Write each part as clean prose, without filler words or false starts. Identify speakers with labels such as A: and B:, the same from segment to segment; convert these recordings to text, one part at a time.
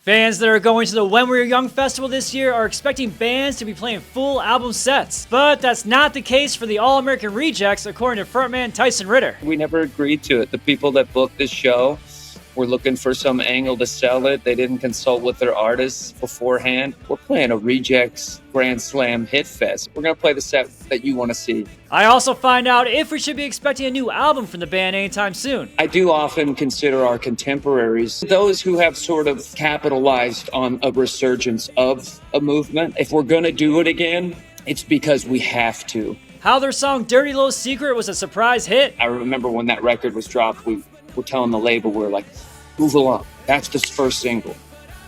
A: Fans that are going to the When We Were Young festival this year are expecting bands to be playing full album sets. But that's not the case for the All-American Rejects, according to frontman Tyson Ritter.
B: We never agreed to it. The people that booked this show were looking for some angle to sell it. They didn't consult with their artists beforehand. We're playing a Rejects Grand Slam hit fest. We're going to play the set that you want to see.
A: I also find out if we should be expecting a new album from the band anytime soon.
B: I do often consider our contemporaries those who have sort of capitalized on a resurgence of a movement. If we're going to do it again, it's because we have to.
A: How their song Dirty Little Secret was a surprise hit.
B: I remember when that record was dropped, we were telling the label, we were like, move along. That's the first single.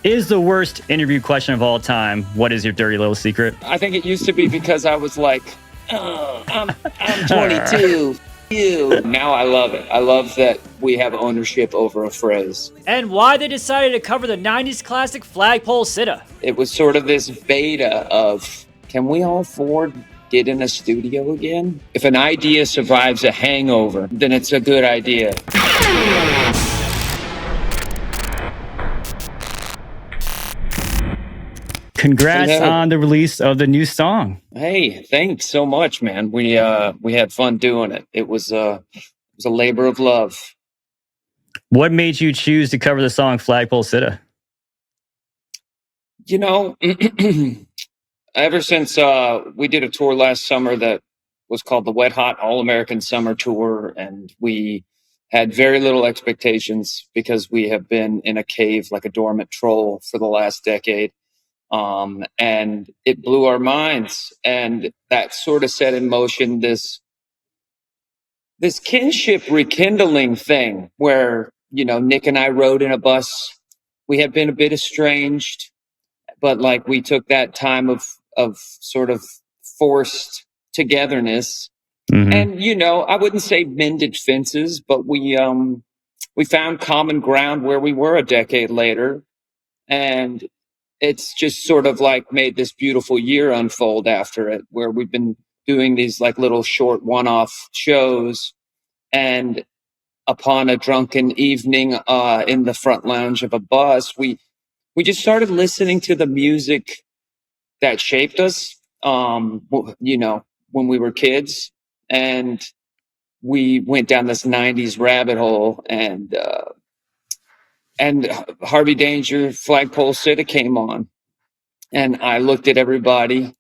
C: Is the worst interview question of all time, what is your dirty little secret?
B: I think it used to be because I was like, oh, I'm 22. You. Now I love it. I love that we have ownership over a phrase.
A: And why they decided to cover the 90s classic Flagpole Sitta.
B: It was sort of this beta of, can we all afford get in a studio again? If an idea survives a hangover, then it's a good idea.
C: Congrats on the release of the new song.
B: Hey, thanks so much, man. We had fun doing it. It was a labor of love.
C: What made you choose to cover the song Flagpole Sitta?
B: You know, ever since we did a tour last summer that was called the Wet Hot All-American Summer Tour, and we had very little expectations because we have been in a cave like a dormant troll for the last decade. And it blew our minds, and that sort of set in motion this kinship rekindling thing where, you know, Nick and I rode in a bus. We had been a bit estranged, but like we took that time of sort of forced togetherness. Mm-hmm. And, you know, I wouldn't say mended fences, but we found common ground where we were a decade later. And it's just sort of like made this beautiful year unfold after it, where we've been doing these like little short one-off shows. And upon a drunken evening in the front lounge of a bus, we just started listening to the music that shaped us, you know, when we were kids. And we went down this 90s rabbit hole, and Harvey Danger, Flagpole Sitta came on, and I looked at everybody,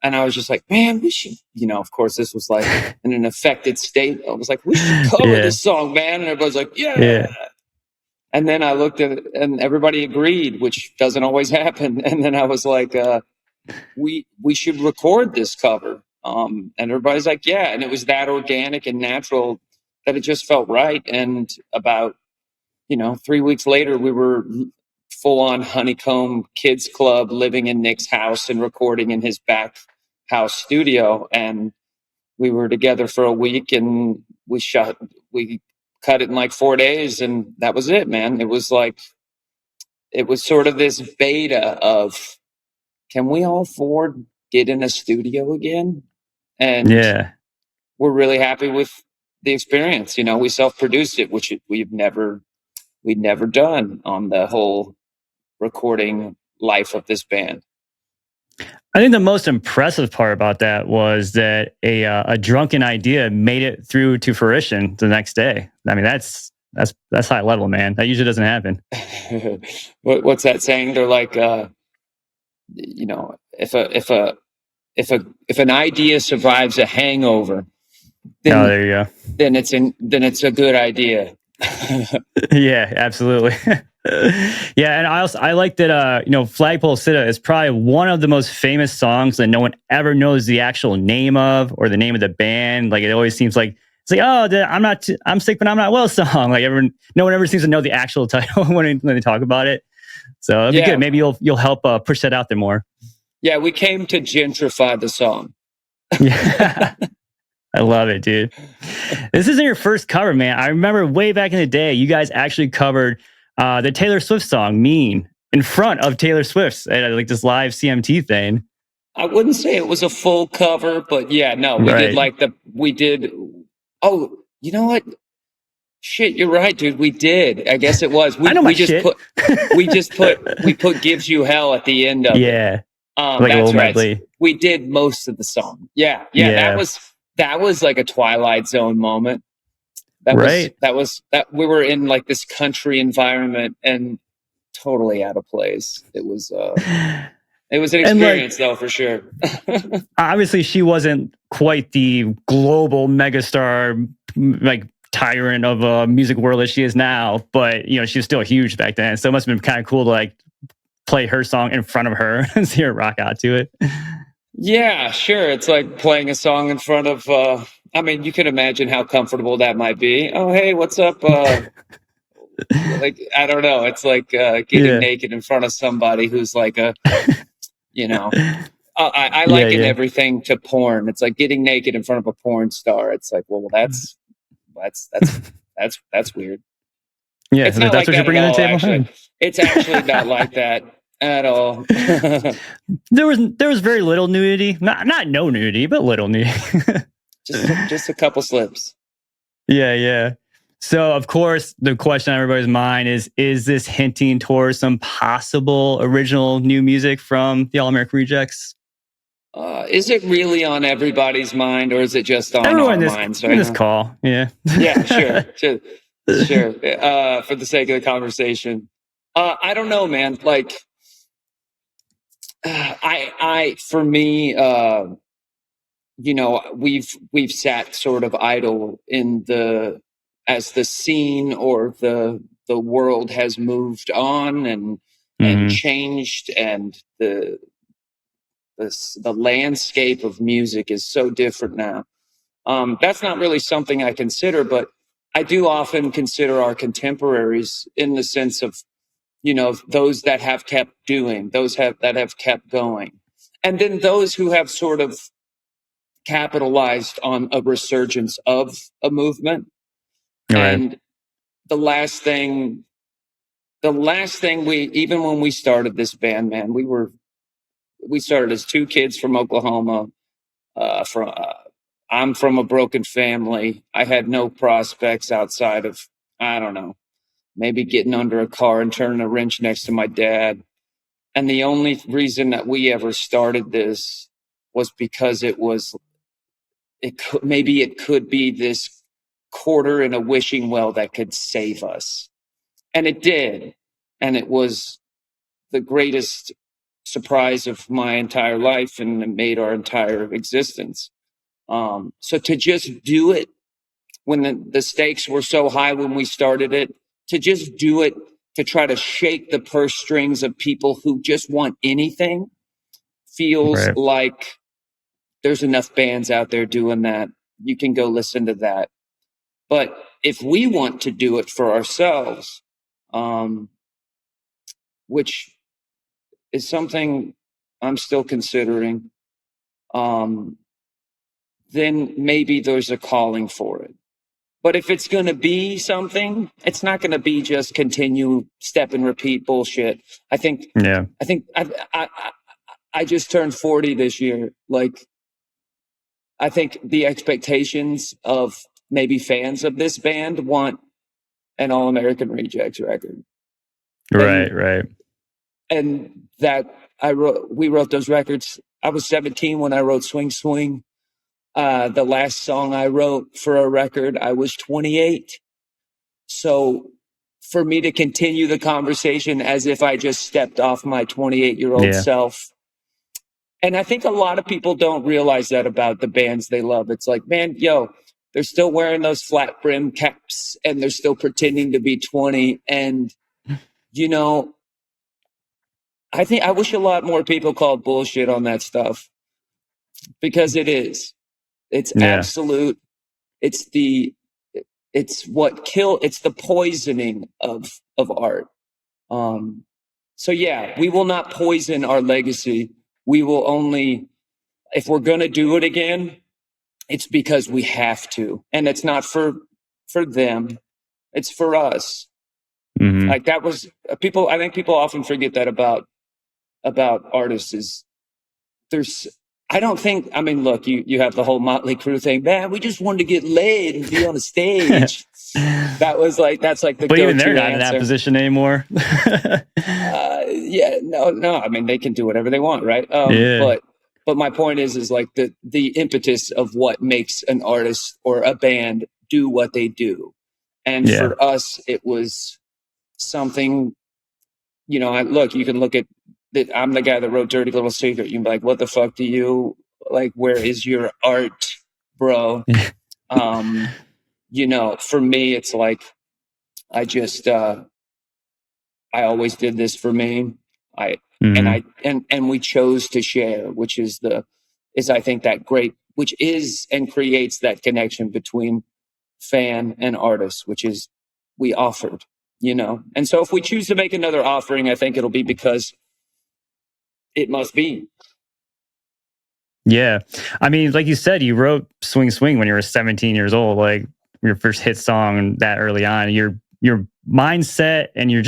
B: and I was just like, man, we should, you know, of course, this was like in an affected state. I was like, we should cover this song, man. And everybody's like, yeah. And then I looked at it, and everybody agreed, which doesn't always happen. And then I was like, we should record this cover. And everybody's like, yeah. And it was that organic and natural that it just felt right. And about, you know, 3 weeks later, we were full on Honeycomb Kids Club, living in Nick's house and recording in his back house studio. And we were together for a week, and we cut it in like 4 days, and that was it, man. It was sort of this beta of, can we all afford get in a studio again? And we're really happy with the experience. You know, we self-produced it, which we'd never done on the whole recording life of this band.
C: I think the most impressive part about that was that a drunken idea made it through to fruition the next day. I mean, that's high level, man. That usually doesn't happen.
B: What's that saying? They're like, you know, if an idea survives a hangover, then,
C: there you go.
B: Then it's a good idea.
C: Yeah, absolutely. Yeah, and I like that. You know, Flagpole Sitta is probably one of the most famous songs that no one ever knows the actual name of or the name of the band. Like, it always seems like it's like, oh, I'm sick but I'm not well song. Like, no one ever seems to know the actual title when they talk about it. So it'd be good. Maybe you'll help push that out there more.
B: Yeah, we came to gentrify the song.
C: Yeah. I love it, dude. This isn't your first cover, man. I remember way back in the day, you guys actually covered the Taylor Swift song "Mean" in front of Taylor Swift's at like this live CMT thing.
B: I wouldn't say it was a full cover, but yeah, no, we did. Oh, you know what? Shit, you're right, dude. We did. I guess it was.
C: I know my
B: We just
C: shit.
B: put Gives You Hell at the end of it.
C: Yeah, like a
B: That's
C: little
B: right.
C: medley.
B: We did most of the song. Yeah.
C: Yeah.
B: That was like a Twilight Zone moment. That
C: Right.
B: was that we were in like this country environment and totally out of place. It was an
C: And like,
B: experience though, for sure.
C: obviously she wasn't quite the global megastar, like tyrant of a music world as she is now, but you know, she was still huge back then. So it must have been kind of cool to like play her song in front of her and see her rock out to it.
B: Yeah, sure. It's like playing a song in front of I mean, you can imagine how comfortable that might be. Oh, hey, what's up? Like, I don't know. It's like getting
C: Yeah.
B: naked in front of somebody who's like a, you know, I
C: Yeah,
B: liken
C: yeah.
B: everything to porn. It's like getting naked in front of a porn star. It's like, well, that's weird.
C: Yeah,
B: It's not
C: that's
B: like
C: what you're
B: that at
C: bringing to the
B: all,
C: table.
B: actually. It's actually not like that at all.
C: There was very little nudity, not no nudity, but little nudity.
B: just a couple slips.
C: Yeah, yeah. So of course, the question on everybody's mind is this hinting towards some possible original new music from the All American Rejects?
B: Is it really on everybody's mind, or is it just on
C: Everyone
B: our
C: in this
B: minds
C: in
B: right
C: this
B: now?
C: call, yeah.
B: Yeah, sure. For the sake of the conversation, I don't know, man. Like, for me, you know, we've sat sort of idle in as the scene or the world has moved on and
C: Hmm.
B: changed, and the landscape of music is so different now. That's not really something I consider, but I do often consider our contemporaries in the sense of, you know, those that have kept doing, that have kept going, and then those who have sort of capitalized on a resurgence of a movement.
C: Right.
B: And the last thing even when we started this band, man, we started as two kids from Oklahoma. From I'm from a broken family. I had no prospects outside of, I don't know, maybe getting under a car and turning a wrench next to my dad. And the only reason that we ever started this was because maybe it could be this quarter in a wishing well that could save us. And it did. And it was the greatest surprise of my entire life, and it made our entire existence. So to just do it when the stakes were so high when we started it, to just do it to try to shake the purse strings of people who just want anything feels
C: Right.
B: like there's enough bands out there doing that. You can go listen to that. But if we want to do it for ourselves, which is something I'm still considering, then maybe there's a calling for it. But if it's going to be something, it's not going to be just continue step and repeat bullshit. I think
C: Yeah.
B: I just turned 40 this year. Like, I think the expectations of maybe fans of this band want an All American Rejects record.
C: Right. Right.
B: And that we wrote those records. I was 17 when I wrote Swing Swing. The last song I wrote for a record, I was 28. So for me to continue the conversation as if I just stepped off my 28-year-old
C: Yeah.
B: self. And I think a lot of people don't realize that about the bands they love. It's like, man, they're still wearing those flat brim caps and they're still pretending to be 20. And, you know, I wish a lot more people called bullshit on that stuff, because it is. It's
C: Yeah.
B: absolute. It's the poisoning of art. So yeah, we will not poison our legacy. We will only, if we're going to do it again, it's because we have to. And it's not for them. It's for us.
C: Hmm.
B: Like, that was I think people often forget that about artists is I don't think, I mean, look, you have the whole Motley Crue thing. Man, we just wanted to get laid and be on the stage. That's like the
C: But even
B: go-to
C: they're not
B: answer.
C: in that position anymore.
B: Yeah, no. I mean, they can do whatever they want, right?
C: Yeah.
B: But my point is like the impetus of what makes an artist or a band do what they do. And
C: Yeah.
B: for us, it was something, you know, look, you can look at that. I'm the guy that wrote Dirty Little Secret. You can be like, what the fuck do you like? Where is your art, bro? You know, for me, it's like, I just, I always did this for me. And we chose to share, which is I think that great, which is and creates that connection between fan and artist, which is we offered, you know. And so if we choose to make another offering, I think it'll be because it must be.
C: Yeah. I mean, like you said, you wrote Swing Swing when you were 17 years old, like your first hit song that early on. Your mindset and your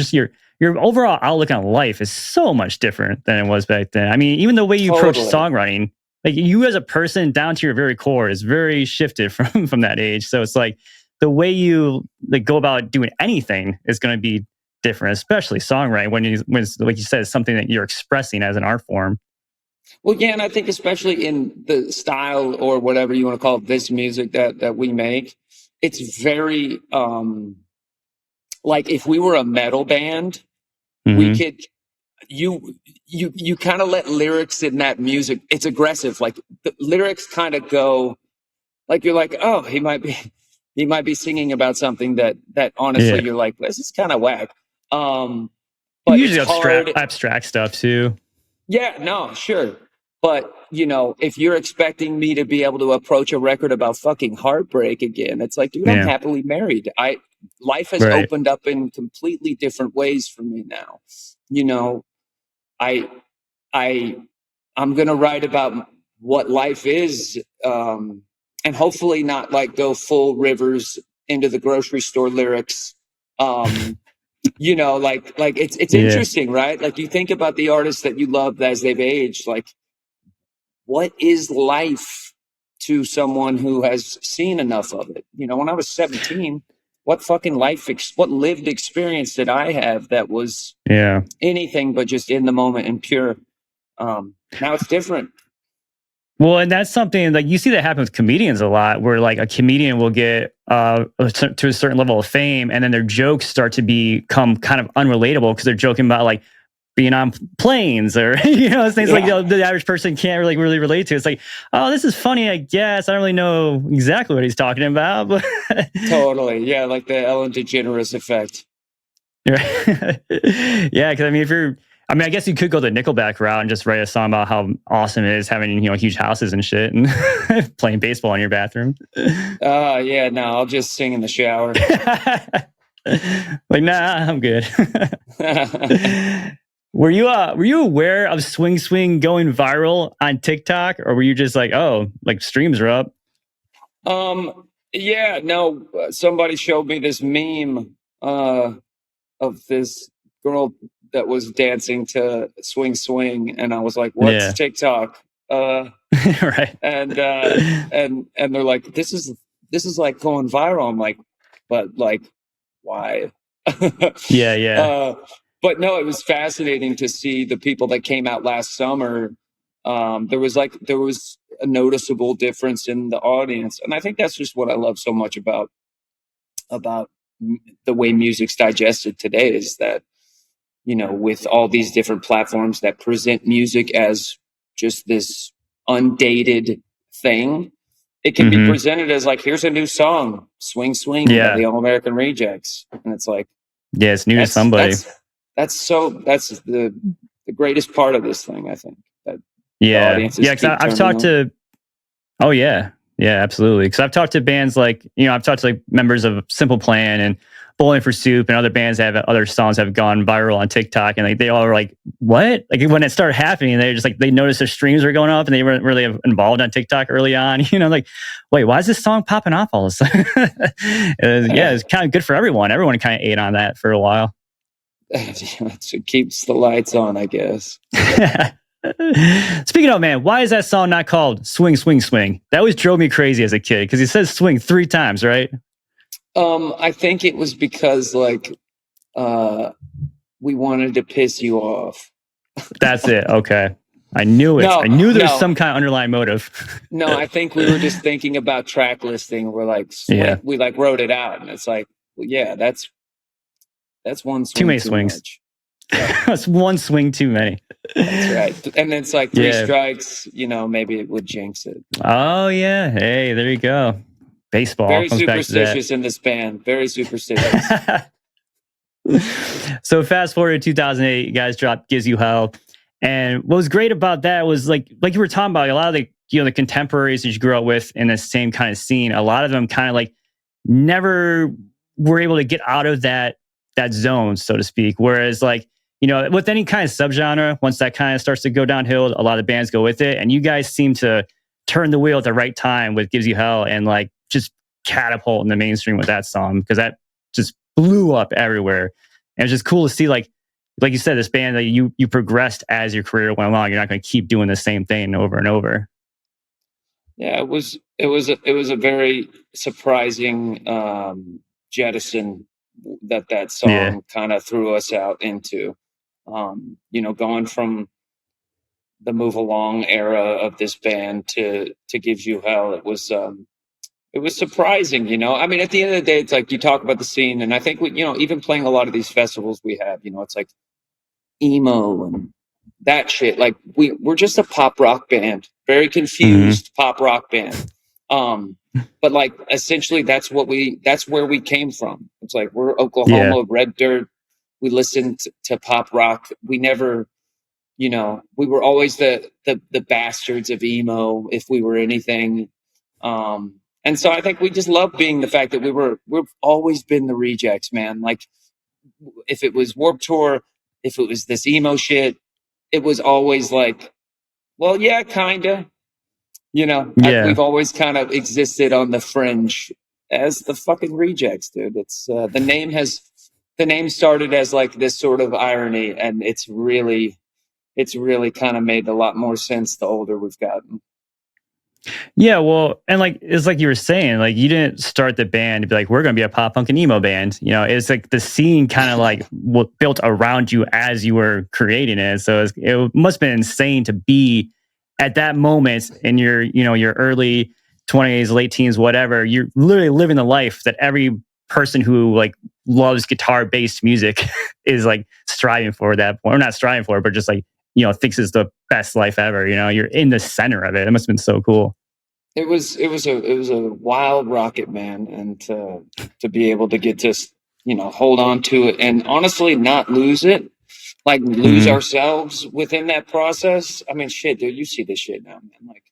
C: overall outlook on life is so much different than it was back then. I mean, even the way you approach songwriting, like you as a person down to your very core is very shifted from that age. So it's like the way you like go about doing anything is going to be different, especially songwriting when like you said, it's something that you're expressing as an art form.
B: Well, yeah, and I think especially in the style or whatever you want to call it, this music that we make, it's very like if we were a metal band, we could you kind of let lyrics in that music. It's aggressive. Like the lyrics kind of go like you're like, oh, he might be singing about something that honestly you're like, this is kind of whack. But
C: usually abstract stuff too.
B: Yeah, no, sure. But, you know, if you're expecting me to be able to approach a record about fucking heartbreak again, it's like, dude, I'm happily married. Life has opened up in completely different ways for me now. You know, I'm going to write about what life is, and hopefully not like go full Rivers into the grocery store lyrics. You know, like it's interesting, right? Like you think about the artists that you love as they've aged, like what is life to someone who has seen enough of it? You know, when I was 17, what fucking what lived experience did I have that was anything but just in the moment and pure? Now it's different.
C: Well, and that's something like you see that happen with comedians a lot, where like a comedian will get to a certain level of fame, and then their jokes start to become kind of unrelatable because they're joking about like being on planes or you know things like the average person can't really relate to. It's like, oh, this is funny, I guess. I don't really know exactly what he's talking about, but
B: totally, yeah, like the Ellen DeGeneres effect.
C: Yeah, because I guess you could go the Nickelback route and just write a song about how awesome it is having, you know, huge houses and shit and playing baseball in your bathroom.
B: Yeah, no, I'll just sing in the shower.
C: Like, nah, I'm good. Were you aware of Swing Swing going viral on TikTok, or were you just like, oh, like streams are up?
B: Yeah, no, somebody showed me this meme of this girl that was dancing to Swing Swing, and I was like, what's TikTok?
C: Right.
B: And they're like, this is like going viral. I'm like, but like, why?
C: Yeah.
B: But no, it was fascinating to see the people that came out last summer. There was a noticeable difference in the audience, and I think that's just what I love so much about the way music's digested today is that, you know, with all these different platforms that present music as just this undated thing, it can be presented as like, here's a new song, Swing Swing by the All American Rejects, and it's like,
C: it's new to somebody.
B: That's the greatest part of this thing, I think. That
C: because I've talked to. Oh yeah, absolutely. Because I've talked to bands like, you know, I've talked to like members of Simple Plan and Bowling for Soup and other bands that have other songs have gone viral on TikTok, and like they all are like, what? Like when it started happening, they just like they noticed their streams were going up, and they weren't really involved on TikTok early on. You know, like, wait, why is this song popping off all of a sudden? It's kind of good for everyone. Everyone kind of ate on that for a while.
B: It keeps the lights on, I guess.
C: Speaking of, man, why is that song not called Swing, Swing, Swing? That always drove me crazy as a kid because he says swing 3 times, right?
B: I think it was because like we wanted to piss you off.
C: That's it. Okay. I knew it.
B: No,
C: I knew there's
B: no.
C: some kind of underlying motive.
B: No, I think we were just thinking about track listing. We're like,
C: Yeah.
B: we like wrote it out, and it's like, well, yeah, that's one swing
C: Too many
B: too
C: swings.
B: much.
C: That's one swing too many.
B: That's right. And it's like 3
C: Yeah.
B: strikes, maybe it would jinx it.
C: Oh, yeah. Hey, there you go. Baseball
B: Very
C: comes back to that.
B: superstitious in this band. Very superstitious.
C: So fast forward to 2008, you guys dropped Gives You Hell. And what was great about that was like you were talking about, a lot of the contemporaries that you grew up with in the same kind of scene, a lot of them kind of like never were able to get out of that zone, so to speak. Whereas like, with any kind of subgenre, once that kind of starts to go downhill, a lot of bands go with it. And you guys seem to turn the wheel at the right time with Gives You Hell and like just catapult in the mainstream with that song, because that just blew up everywhere. And it's just cool to see like you said, this band that you progressed as your career went along. You're not going to keep doing the same thing over and over.
B: Yeah, it was a very surprising jettison that song kind of threw us out into. Going from the Move Along era of this band to Gives You Hell, it was surprising. I mean, at the end of the day, it's like you talk about the scene, and I think even playing a lot of these festivals we have, it's like emo and that shit. Like we're just a pop rock band, very confused pop rock band. But like essentially that's where we came from. It's like we're Oklahoma, red dirt. We listened to pop rock. We never, we were always the bastards of emo if we were anything. And so I think we just love being the fact that we've always been the rejects, man. Like if it was Warped Tour, if it was this emo shit, it was always like, well, yeah, kinda. We've always kind of existed on the fringe as the fucking rejects, dude. It's the name started as like this sort of irony, and it's really kind of made a lot more sense the older we've gotten.
C: Yeah, well, and like it's like you were saying, like you didn't start the band to be like, we're going to be a pop punk and emo band. It's like the scene kind of like built around you as you were creating it. So it must have been insane to be at that moment in your early 20s, late teens, whatever. You're literally living the life that every person who like loves guitar based music is like striving for at that point, or not striving for, but just like thinks it's the best life ever. You're in the center of it. It must have been so cool.
B: It was a wild rocket, man, and to be able to get to hold on to it and honestly not lose it, like lose ourselves within that process. I mean, shit, dude, you see this shit now, man. Like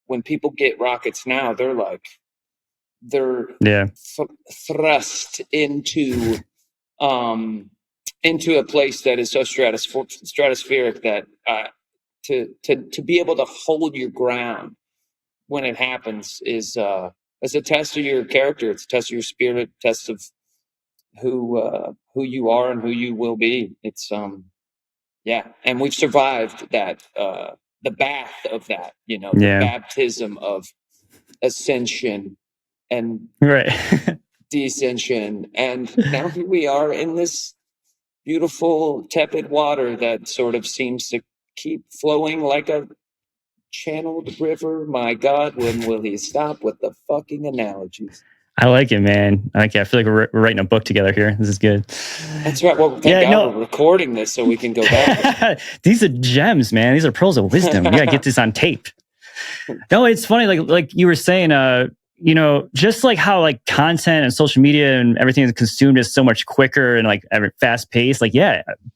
B: when people get rockets now, they're thrust into a place that is so stratospheric that to be able to hold your ground when it happens is a test of your character. It's a test of your spirit, a test of who you are and who you will be. It's and we've survived that the bath of that, the baptism of ascension and descension, and now here we are in this beautiful tepid water that sort of seems to keep flowing like a channeled river. My God, when will he stop with the fucking analogies?
C: I like it, man. I like it. I feel like we're writing a book together here. This is good.
B: That's right. Well, thank God we're recording this so we can go back.
C: These are gems, man. These are pearls of wisdom. You gotta get this on tape. No, it's funny. Like you were saying, just like how like content and social media and everything is consumed is so much quicker and like fast paced. Like,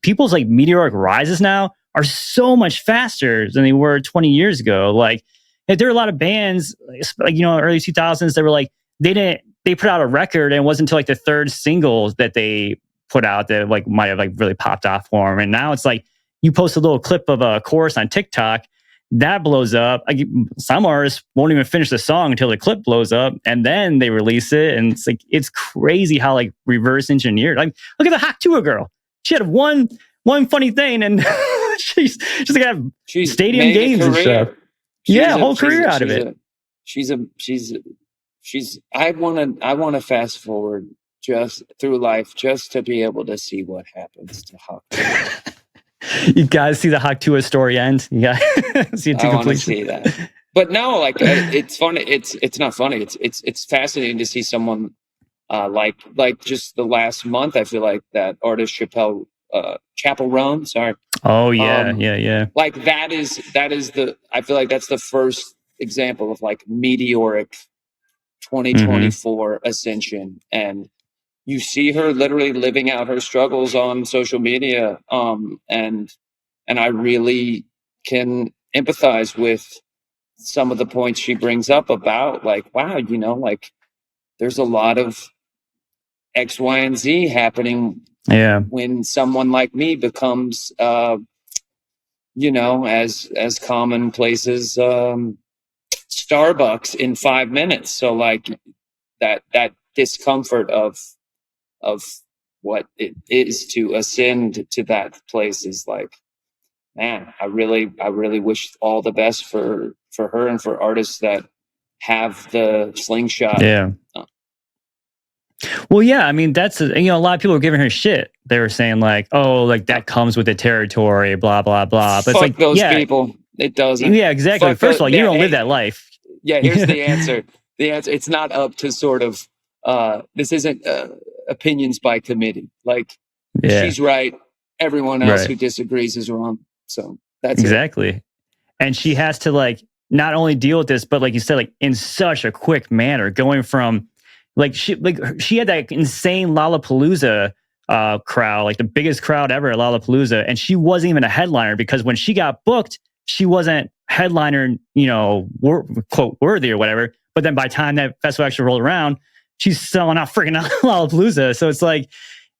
C: people's like meteoric rises now are so much faster than they were 20 years ago. Like, there were a lot of bands, like, early 2000s that were like, they put out a record and it wasn't until like the third single that they put out that like might have like really popped off for them. And now it's like you post a little clip of a chorus on TikTok, that blows up. Like, some artists won't even finish the song until the clip blows up, and then they release it. And it's like, it's crazy how like reverse engineered. Like, look at the Hot Tour girl. She had one funny thing, and she's like have
B: She's
C: stadium
B: made a
C: games and
B: career.
C: stuff. Yeah, a whole career out of it.
B: I want to fast forward just through life just to be able to see what happens to Hawk.
C: You guys see the Haktua story end. Yeah, see it to
B: I want to
C: completion.
B: see that. But no, like it's funny. It's not funny. It's fascinating to see someone like just the last month. I feel like that artist Chappell Roan. Sorry.
C: Oh yeah, yeah.
B: Like that is the. I feel like that's the first example of like meteoric 2024 ascension, and you see her literally living out her struggles on social media, and I really can empathize with some of the points she brings up about like, wow, like there's a lot of X, Y, and Z happening when someone like me becomes as commonplaces Starbucks in 5 minutes. So like that discomfort of what it is to ascend to that place is like, man, I really wish all the best for her and for artists that have the slingshot.
C: Yeah. Well, yeah, I mean, that's, a lot of people were giving her shit. They were saying like, oh, like that comes with the territory, blah, blah, blah. But
B: Fuck
C: it's like,
B: those people. It doesn't.
C: Yeah, exactly.
B: Fuck
C: First of all, you don't live
B: hey,
C: that life.
B: Yeah, here's the answer. The answer, it's not up to sort of, this isn't opinions by committee. Like, she's right. Everyone else who disagrees is wrong. So that's
C: exactly.
B: it.
C: And she has to like not only deal with this, but like you said, like in such a quick manner, going from like she had that insane Lollapalooza crowd, like the biggest crowd ever at Lollapalooza, and she wasn't even a headliner because when she got booked, she wasn't headliner, quote worthy or whatever. But then by the time that festival actually rolled around, she's selling out freaking Lollapalooza. So it's like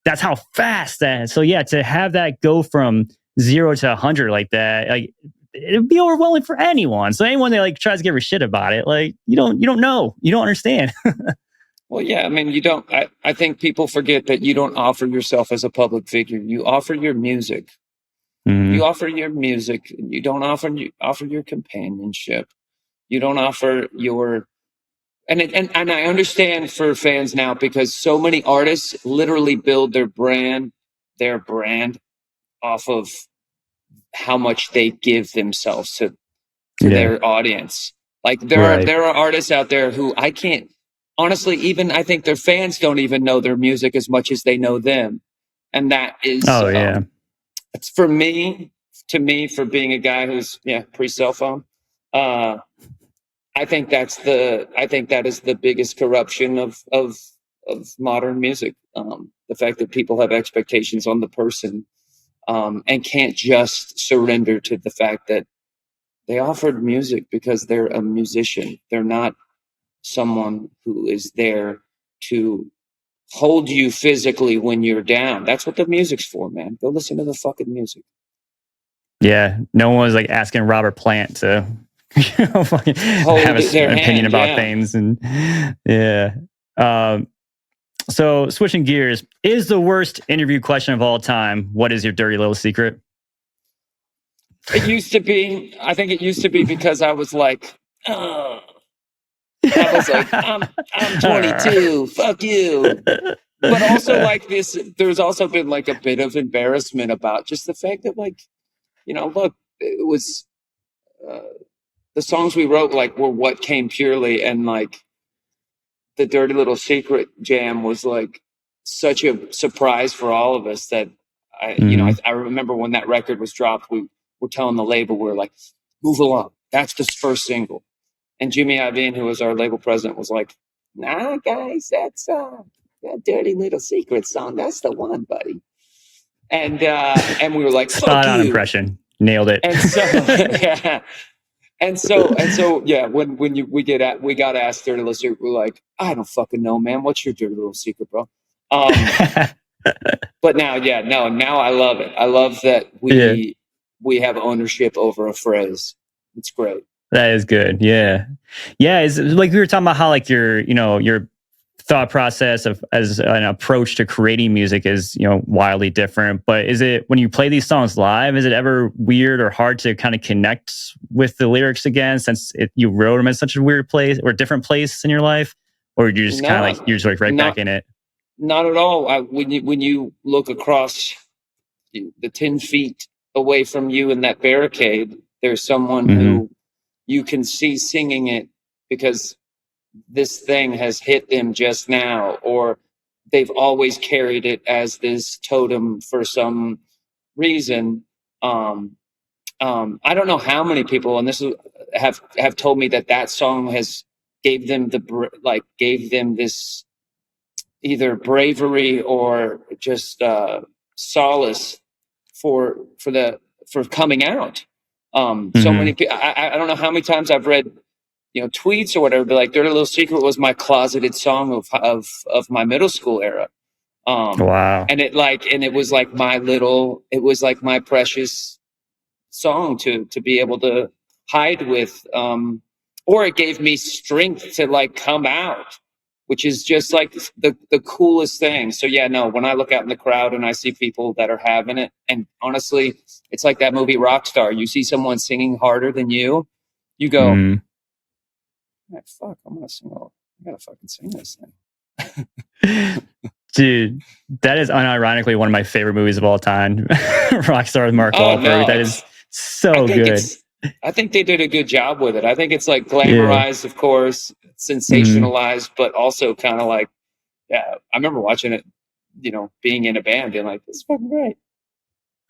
C: that's how fast that. So yeah, to have that go from 0 to 100 like that, like it'd be overwhelming for anyone. So anyone that like tries to give her shit about it, like you don't know, you don't understand.
B: Well, yeah, I mean, you don't. I think people forget that you don't offer yourself as a public figure. You offer your music.
C: Mm-hmm.
B: You offer your music. You don't offer your companionship. You don't offer your. And I understand for fans now because so many artists literally build their brand off of how much they give themselves to their audience. Like there are artists out there who I can't honestly even I think their fans don't even know their music as much as they know them. And that is it's for me for being a guy who's pre-cell phone. I think that is the biggest corruption of modern music. The fact that people have expectations on the person and can't just surrender to the fact that they offered music because they're a musician. They're not someone who is there to hold you physically when you're down. That's what the music's for, man. Go listen to the fucking music.
C: Yeah, no one was like asking Robert Plant to fucking have an opinion about things, and so switching gears, is the worst interview question of all time, what is your dirty little secret?
B: It used to be. I think it used to be because I was like, I was like, I'm 22. Fuck you. But also like this, there's also been like a bit of embarrassment about just the fact that like, look, it was the songs we wrote like were what came purely, and like the Dirty Little Secret jam was like such a surprise for all of us that I remember when that record was dropped, we were telling the label, we were like, move along. That's the first single. And Jimmy Iovine, who was our label president, was like, nah, guys, that's that Dirty Little Secret song. That's the one, buddy. And we were like,
C: spot on impression. Nailed it.
B: And so, yeah. And so, yeah, when we got asked Dirty Little Secret, we're like, I don't fucking know, man. What's your Dirty Little Secret, bro? But now I love it. I love that we have ownership over a phrase. It's great.
C: That is good. Yeah. It's like we were talking about how like your thought process of as an approach to creating music is, wildly different. But is it, when you play these songs live, is it ever weird or hard to kind of connect with the lyrics again, since you wrote them in such a weird place or different place in your life, or you just kind of like you're just like right back in it?
B: Not at all. When you look across the 10 feet away from you in that barricade, there's someone who you can see singing it because this thing has hit them just now, or they've always carried it as this totem for some reason. I don't know how many people, and have told me that song has gave them this either bravery or just solace for coming out. So many people. I don't know how many times I've read tweets or whatever, but like Dirty Little Secret was my closeted song of my middle school era.
C: Wow.
B: And it was like my precious song to be able to hide with, or it gave me strength to like come out, which is just like the coolest thing. So yeah, no, when I look out in the crowd and I see people that are having it, and honestly, it's like that movie Rockstar. You see someone singing harder than you go, fuck, I'm gonna sing. I gotta fucking sing this thing.
C: Dude, that is unironically one of my favorite movies of all time. Rockstar with Mark Wahlberg. No. That is so good.
B: I think they did a good job with it. I think it's like glamorized, of course, sensationalized, but also kind of like, I remember watching it, being in a band, being like, this is fucking great.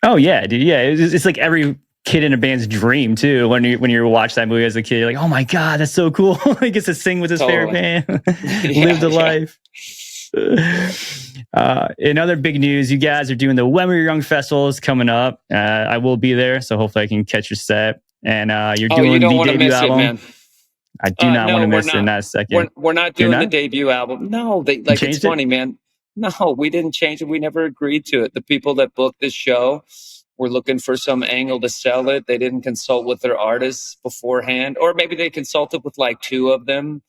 C: Oh yeah, dude. Yeah, it's like every kid in a band's dream too. When you watch that movie as a kid, you're like, oh my god, that's so cool. He gets to sing with his favorite band, live the life. In other big news, you guys are doing the When We Were Young festivals coming up. I will be there, so hopefully I can catch your set. And you're doing
B: you don't
C: the debut album.
B: Man.
C: I do not want to miss it in that second.
B: We're not doing the debut album. No, it's funny, man. No, we didn't change it. We never agreed to it. The people that booked this show were looking for some angle to sell it. They didn't consult with their artists beforehand, or maybe they consulted with like two of them,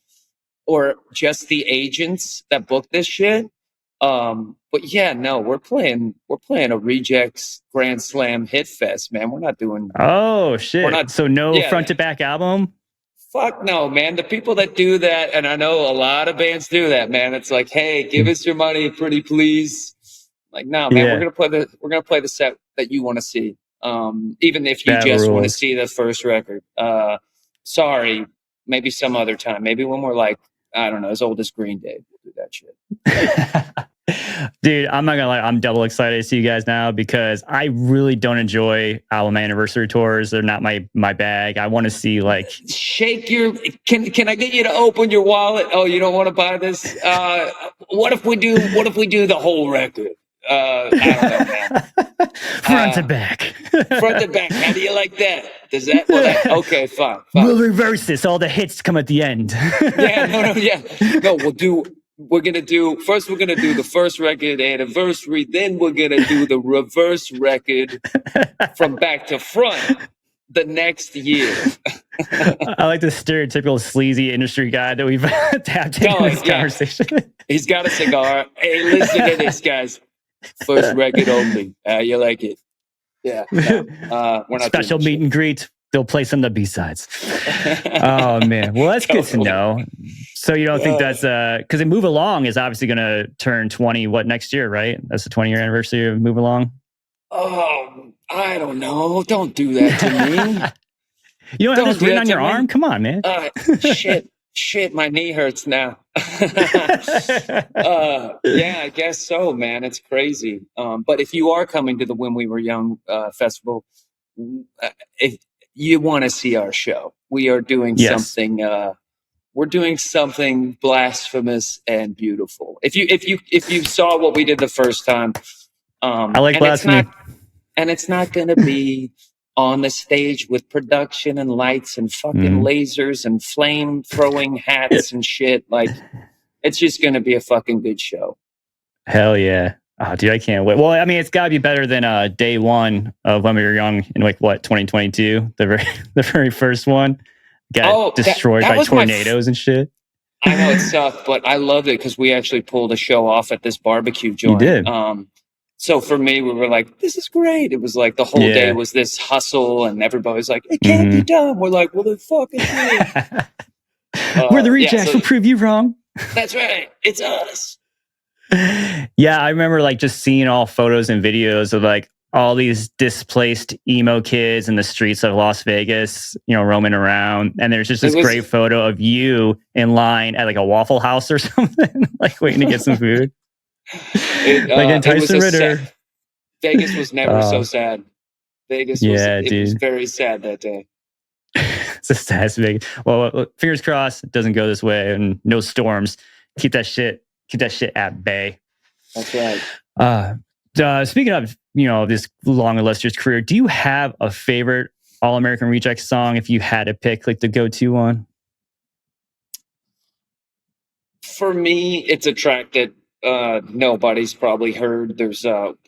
B: or just the agents that booked this shit. But yeah, no, we're playing a Rejects Grand Slam hit fest, man. We're not doing.
C: Oh shit! So no front to back album.
B: Fuck no, man. The people that do that, and I know a lot of bands do that, man. It's like, hey, give us your money, pretty please. Like, no, man, we're gonna play the set that you want to see. Even if you just want to see the first record. Sorry, maybe some other time. Maybe when we're like, I don't know, as old as Green Day, we'll do that shit.
C: Dude, I'm not gonna lie, I'm double excited to see you guys now because I really don't enjoy album anniversary tours. They're not my bag. I want to see like
B: shake your. Can I get you to open your wallet? Oh, you don't want to buy this? What if we do the whole record? I don't know, man.
C: Front to back.
B: Front to back. How do you like that? Does that? Okay, fine.
C: We'll reverse this. All the hits come at the end.
B: We're gonna do the first record anniversary, then we're gonna do the reverse record from back to front the next year.
C: I like the stereotypical sleazy industry guy that we've tapped into this conversation.
B: He's got a cigar. Hey, listen to this, guys. First record only. You like it? Yeah. We're not
C: special meet and greet. They'll play some of the B-sides. Oh man, well that's good to know. So you don't think that's because Move Along is obviously going to turn 20 next year, right? That's the 20-year anniversary of Move Along.
B: Oh, I don't know. Don't do that to me.
C: You don't have this written on your arm? Come on, man.
B: Shit, my knee hurts now. Yeah, I guess so, man. It's crazy. But if you are coming to the When We Were Young festival, if you want to see our show, we are doing something. We're doing something blasphemous and beautiful. If you saw what we did the first time,
C: I like blasphemy,
B: it's not going to be on the stage with production and lights and fucking lasers and flame throwing hats and shit. Like, it's just going to be a fucking good show.
C: Hell yeah. Oh, dude, I can't wait. Well, I mean, it's got to be better than day one of When We Were Young in 2022, the very first one. Got destroyed by tornadoes and shit.
B: I know it sucked, but I loved it because we actually pulled a show off at this barbecue joint.
C: You did.
B: So for me, we were like, this is great. It was like the whole day was this hustle, and everybody's like, it can't be done. We're like, well, then fucking do it.
C: We're the rejects. We'll prove you wrong.
B: That's right. It's us.
C: Yeah, I remember like just seeing all photos and videos of like all these displaced emo kids in the streets of Las Vegas, roaming around. And there's just this great photo of you in line at like a Waffle House or something, like waiting to get some food. Like in Tyson Ritter.
B: Vegas was never so sad. Vegas was, it was very sad that day.
C: It's a sad Vegas. Well, fingers crossed it doesn't go this way, and no storms. Keep that shit at bay.
B: That's right.
C: Speaking of, this long illustrious career, do you have a favorite All American Rejects song if you had to pick like the go-to one?
B: For me, it's a track that nobody's probably heard. There's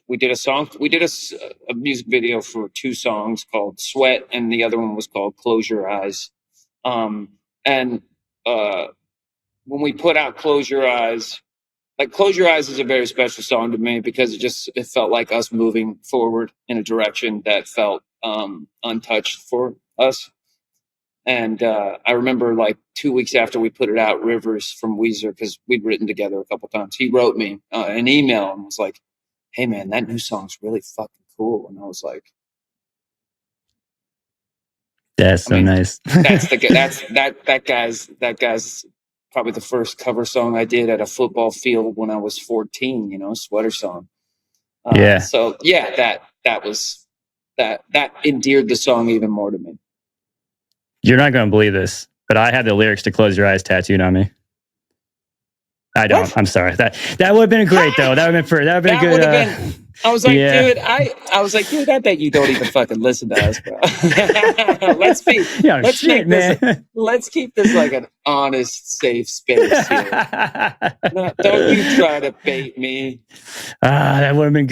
B: we did a music video for 2 songs called Sweat, and the other one was called Close Your Eyes. And when we put out Close Your Eyes, like Close Your Eyes is a very special song to me because it felt like us moving forward in a direction that felt untouched for us. And I remember like 2 weeks after we put it out, Rivers from Weezer, because we'd written together a couple times, he wrote me an email and was like, hey man, that new song's really fucking cool. And I was like,
C: that's so nice.
B: that guy's probably the first cover song I did at a football field when I was 14, sweater song. So yeah, that endeared the song even more to me.
C: You're not going to believe this, but I have the lyrics to Close Your Eyes tattooed on me. I don't. What? I'm sorry. That would have been great though. That would have been a good.
B: I was like, dude, I bet you don't even fucking listen to us, bro. Let's keep this like an honest, safe space here. Don't you try to bait me.
C: That would have been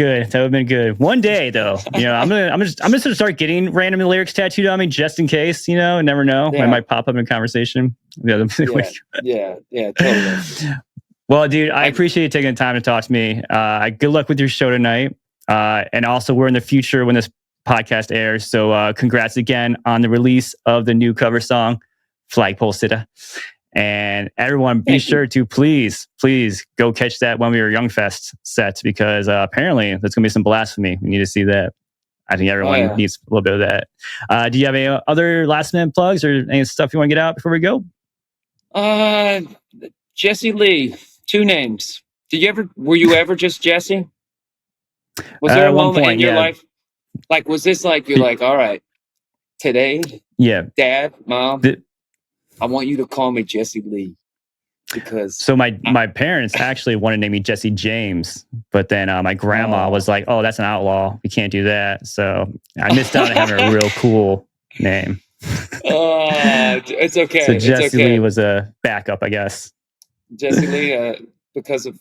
C: good. One day though, I'm gonna start getting random lyrics tattooed on me just in case. Never know. I might pop up in conversation.
B: Yeah, totally.
C: Well, dude, I appreciate you taking the time to talk to me. Good luck with your show tonight. And also, we're in the future when this podcast airs. So congrats again on the release of the new cover song, Flagpole Sitta. And everyone, be sure to please go catch that When We Were Young Fest set, because apparently there's going to be some blasphemy. We need to see that. I think everyone needs a little bit of that. Do you have any other last minute plugs or any stuff you want to get out before we go?
B: Jesse Lee. 2 names. Were you ever just Jesse? Was there a moment in your life? Like, was this like, you're like, all right, today, Dad, Mom, I want you to call me Jesse Lee. Because
C: so my parents actually wanted to name me Jesse James, but then my grandma was like, oh, that's an outlaw. We can't do that. So I missed out on having a real cool name.
B: It's okay.
C: So Jesse Lee was a backup, I guess.
B: Jesse Lee, because of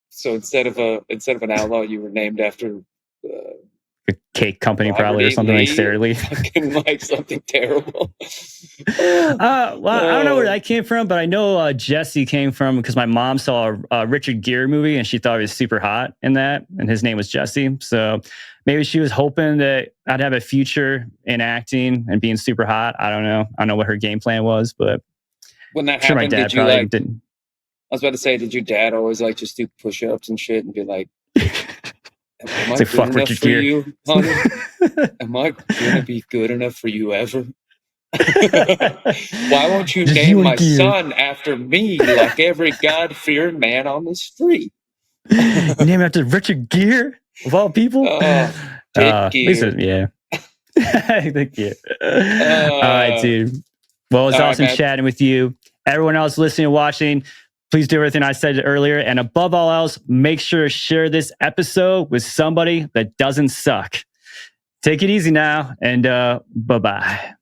B: so instead of an outlaw, you were named after
C: a cake company, probably, or something like Sarah Lee.
B: Fucking like something terrible.
C: Well, I don't know where that came from, but I know Jesse came from because my mom saw a Richard Gere movie and she thought he was super hot in that, and his name was Jesse. So maybe she was hoping that I'd have a future in acting and being super hot. I don't know. I don't know what her game plan was, but
B: when that happened, my dad probably didn't. I was about to say, did your dad always like just do push-ups and shit and be like, am I good enough Richard for Gere. You, honey? Am I gonna be good enough for you ever? Why won't you name my son after me like every God-fearing man on the street?
C: Name after Richard Gere, of all people? Thank you. Thank you. All right, dude. Well, it's awesome chatting with you. Everyone else listening and watching, please do everything I said earlier. And above all else, make sure to share this episode with somebody that doesn't suck. Take it easy now, and bye-bye.